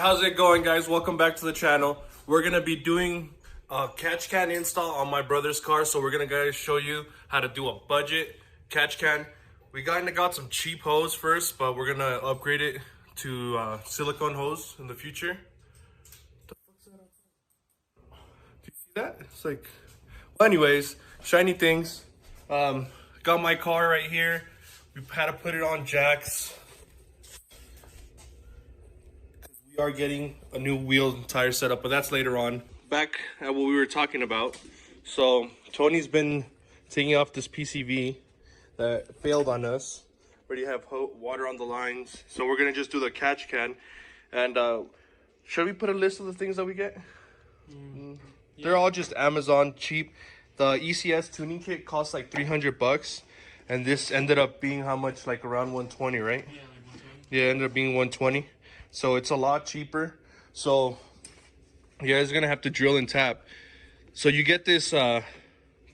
How's it going, guys? Welcome back to the channel. We're gonna be doing a catch can install on my brother's car, so we're gonna guys show you how to do a budget catch can. We kinda got some cheap hose first, but we're gonna upgrade it to silicone hose in the future. Do you see that? It's like, well, anyways, shiny things. Got my car right here. We had to put it on jacks. We are getting a new wheel and tire setup, but that's later on. Back at what we were talking about. So Tony's been taking off this PCV that failed on us. Already have water on the lines. So we're gonna just do the catch can. And should we put a list of the things that we get? Yeah. They're all just Amazon cheap. The ECS tuning kit costs like 300 bucks. And this ended up being how much? Like around 120, right? Yeah, like 120. Yeah, it ended up being 120. So it's a lot cheaper. So you guys are gonna have to drill and tap. So you get this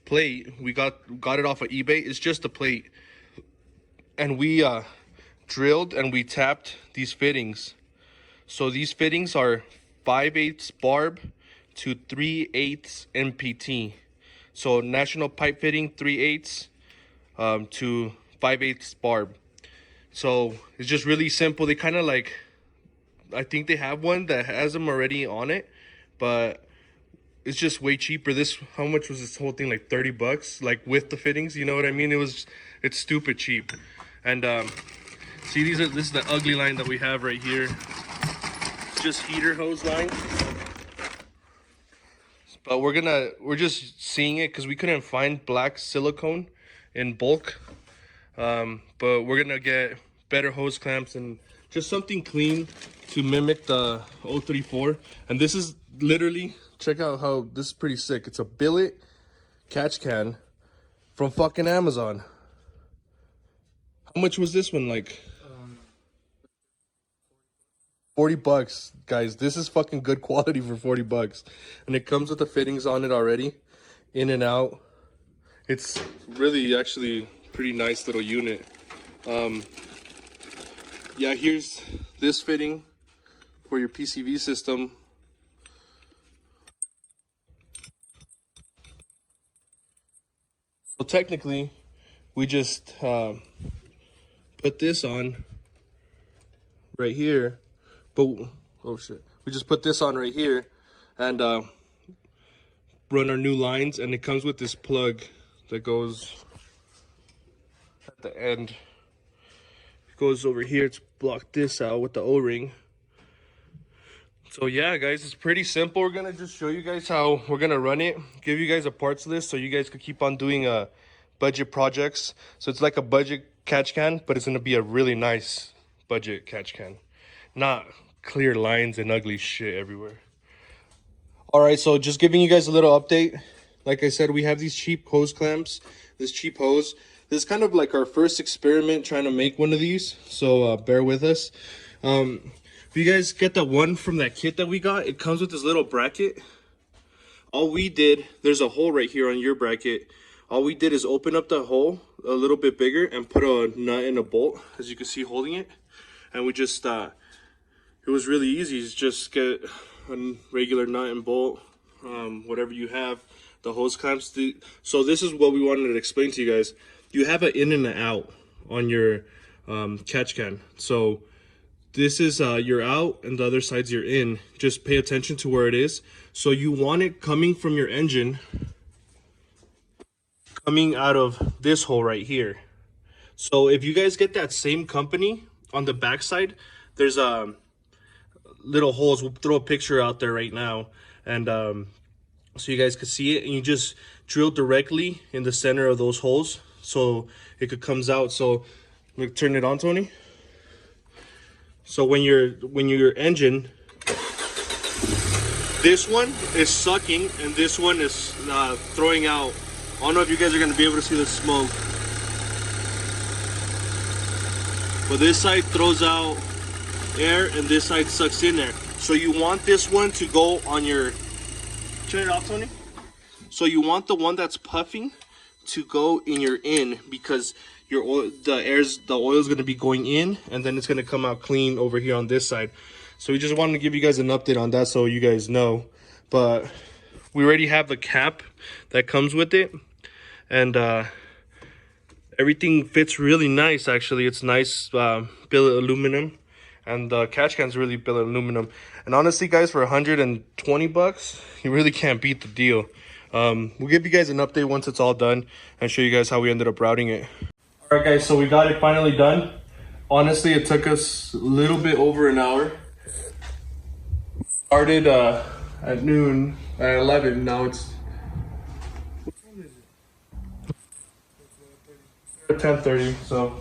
plate. We got it off of eBay. It's just a plate, and we drilled and we tapped these fittings. So these fittings are 5/8 barb to 3/8 MPT. So national pipe fitting 3/8 to 5/8 barb. So it's just really simple. They kind of like, I think they have one that has them already on it, but it's just way cheaper. This, how much was this whole thing? Like 30 bucks, like with the fittings, you know what I mean? It's stupid cheap. And see, this is the ugly line that we have right here. It's just heater hose line. But we're just seeing it because we couldn't find black silicone in bulk. But we're gonna get better hose clamps and just something clean to mimic the 034. And this is literally, check out how this is pretty sick. It's a billet catch can from fucking Amazon. How much was this one? Like 40 bucks, guys. This is fucking good quality for 40 bucks. And it comes with the fittings on it already, in and out. It's really actually pretty nice little unit. Yeah, here's this fitting for your PCV system. So technically, we just put this on right here, but oh shit, we just put this on right here and run our new lines, and it comes with this plug that goes at the end. It goes over here to block this out with the O-ring. So yeah, guys, it's pretty simple. We're gonna just show you guys how we're gonna run it, give you guys a parts list so you guys could keep on doing budget projects. So it's like a budget catch can, but it's gonna be a really nice budget catch can, not clear lines and ugly shit everywhere. All right, so just giving you guys a little update. Like I said, we have these cheap hose clamps, this cheap hose. This is kind of like our first experiment trying to make one of these, so bear with us. If you guys get that one from that kit that we got, it comes with this little bracket. All we did, there's a hole right here on your bracket. All we did is open up the hole a little bit bigger and put a nut and a bolt, as you can see holding it. And we just, it was really easy. Just get a regular nut and bolt, whatever you have, the hose clamps. So this is what we wanted to explain to you guys. You have an in and an out on your catch can. So this is your out and the other side's your in. Just pay attention to where it is. So you want it coming from your engine, coming out of this hole right here. So if you guys get that same company, on the back side, there's little holes. We'll throw a picture out there right now, and so you guys can see it. And you just drill directly in the center of those holes, so it comes out. So I'm gonna turn it on, Tony. So when your engine, this one is sucking and this one is throwing out. I don't know if you guys are gonna be able to see the smoke, but this side throws out air and this side sucks in there. So you want this one to go on your, turn it off, Tony. So you want the one that's puffing to go in your in, because your oil, the oil is going to be going in, and then it's going to come out clean over here on this side. So we just wanted to give you guys an update on that so you guys know. But we already have the cap that comes with it, and everything fits really nice. Actually, it's nice billet aluminum, and the catch can's really billet aluminum. And honestly, guys, for 120 bucks, you really can't beat the deal. We'll give you guys an update once it's all done and show you guys how we ended up routing it. All right, guys, so we got it finally done. Honestly, it took us a little bit over an hour. Started at noon, at 11. Now it's, what time is it? It's 10:30. So,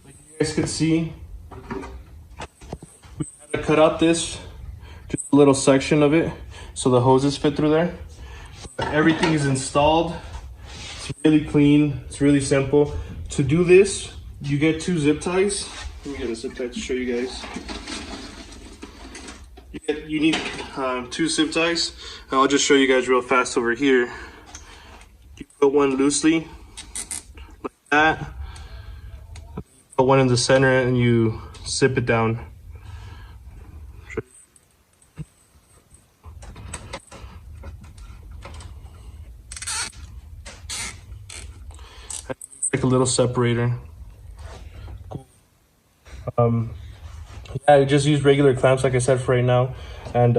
like you guys could see, we had to cut out this, just a little section of it, so the hoses fit through there. Everything is installed. It's really clean. It's really simple. To do this, you get 2 zip ties. Let me get a zip tie to show you guys. You need 2 zip ties, and I'll just show you guys real fast over here. You put one loosely, like that. Put one in the center, and you zip it down. Like a little separator. Yeah, I just use regular clamps, like I said, for right now, and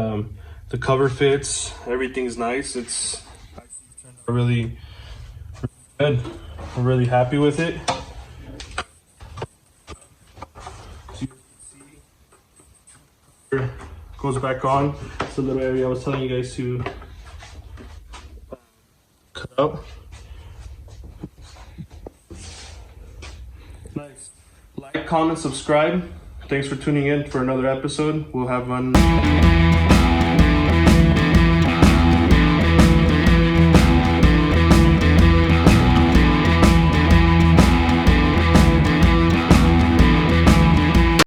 the cover fits. Everything's nice. It's really, really good. I'm really happy with it. So you can see, goes back on. It's the little area I was telling you guys to cut out. Nice. Like, comment, subscribe. Thanks for tuning in for another episode. We'll have one.